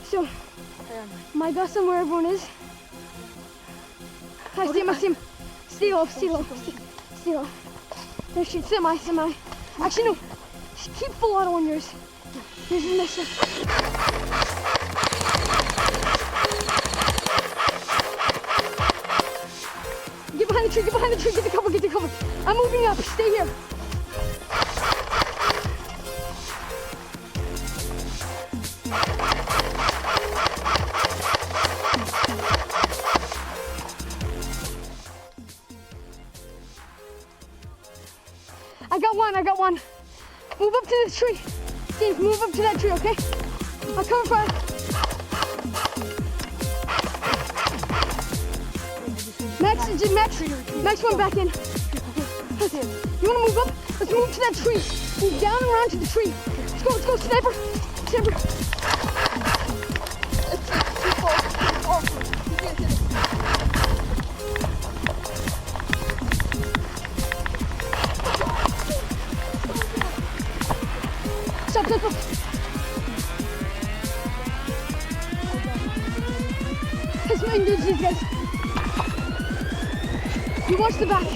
So, my got somewhere everyone is. I see him. Stay low. No, shoot, semi. Actually, no. Keep full auto on yours. Here's the mission. Get behind the tree. Get the cover. I'm moving up. Stay here. I got one. Move up to the tree. James, move up to that tree, okay? I'll cover fire. Max went back in. You wanna move up? Let's move to that tree. Move down and around to the tree. Let's go, sniper. Stop. Let's engage these guys. You watch the back.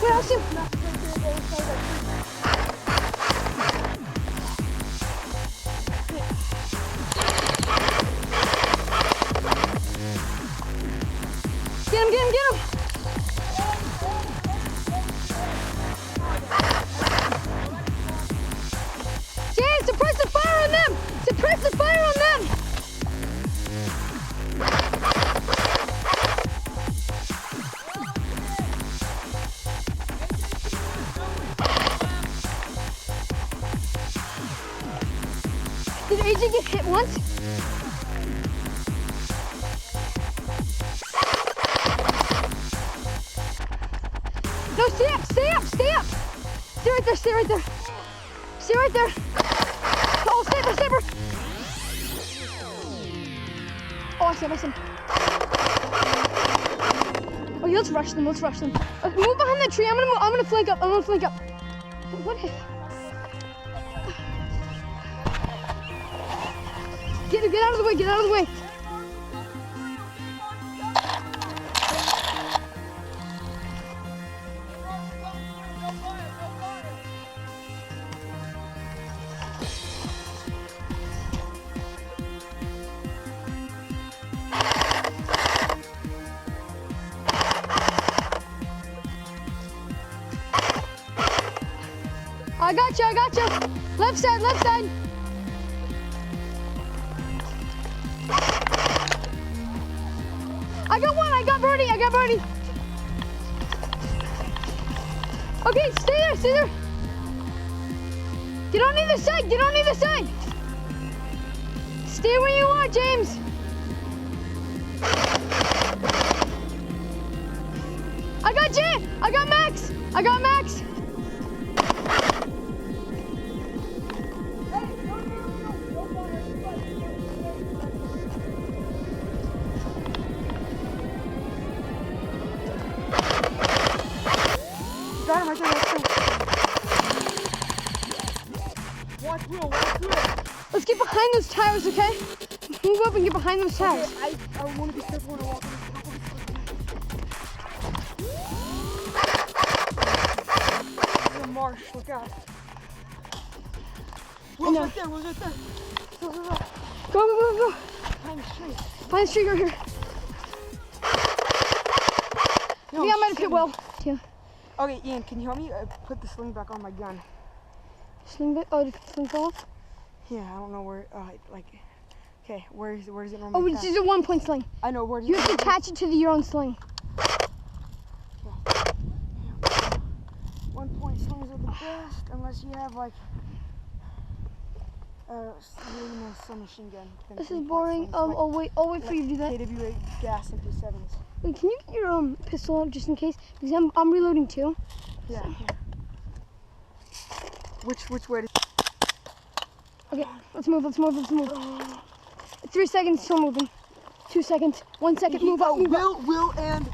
Where else? Get him. James, suppress the fire on them. Did AJ get hit once? No, stay up. Stay right there. Oh, sniper. Oh, I see him. Oh, yeah, let's rush them. Move behind that tree. I'm gonna flank up. What? Get out of the way. I got you. Left side. I got one. I got birdie. Okay, stay there. Get on either side. Stay where you are, James. I got Jay. I got Max. Got him right there. Watch wheel. Let's get behind those tires, okay? Move up and get behind those tires. Okay, I want to be careful when I walk in the marsh, look out. Wheel's right there. Go. Behind the tree right here. No, I might have hit well. Yeah. Okay, Ian, can you help me put the sling back on my gun? Sling back? Oh, did the sling fall off? Yeah, I don't know where, okay, where is it normally? Oh, it's just a 1-point sling. I know, where you have to attach it to your own sling. Okay. 1-point slings are the best, unless you have, submachine gun. This is boring. I'll wait for you to do that. KWA gas MP7s. Wait, can you get your pistol out just in case? Because I'm reloading too. Yeah. Which way? Okay, let's move. 3 seconds till moving. 2 seconds. 1 second. Move up. Will and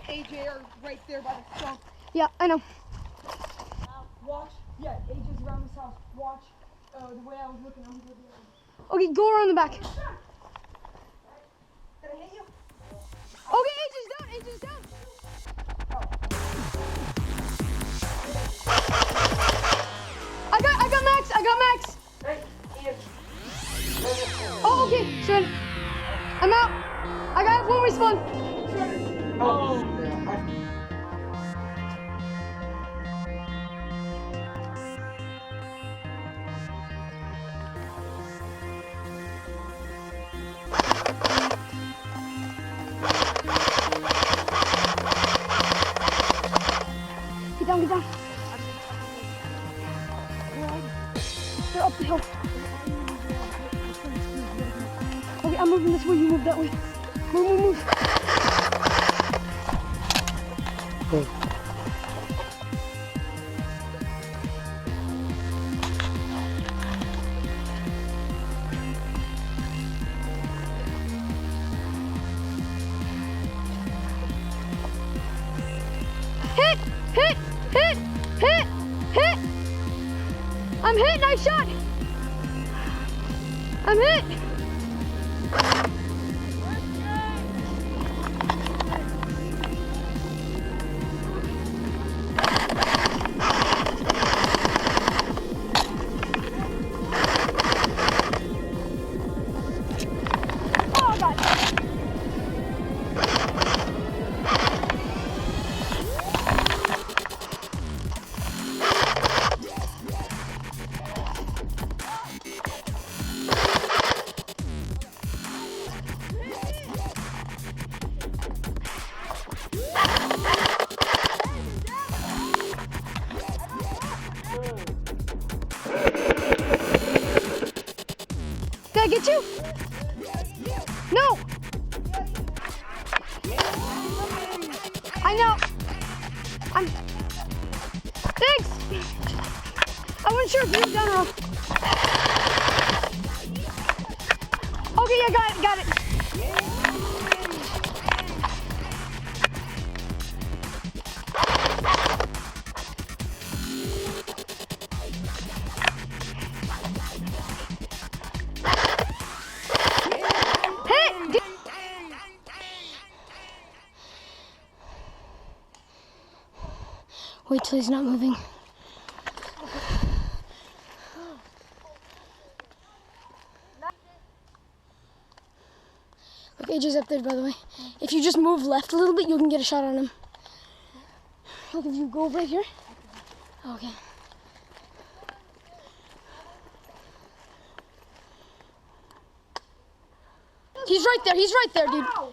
AJ are right there by the stump. Yeah, I know. Watch. Yeah, AJ's around this house. Watch. Oh, the way I was looking, I'm good. Okay, go around the back. Did I hit you? Okay, AJ's down, AJ's down. I got Max, I got Max. Hey, Ian. Oh, okay, sorry. I'm out. I got one respawn. Oh. Get down, get down. They're up the hill. Okay, I'm moving this way, you move that way. Move, move, move. Hit! Hit! Hit! Hit! Hit! I'm hit! Nice shot! I'm hit! Oh, God! Did I get you? No! I know. Thanks! I wasn't sure if you were done or not. Okay, I got it, got it. Hit! Wait till he's not moving. Look, AJ's up there, by the way. If you just move left a little bit, you can get a shot on him. Look, if you go right here. Okay. He's right there, dude. Ow.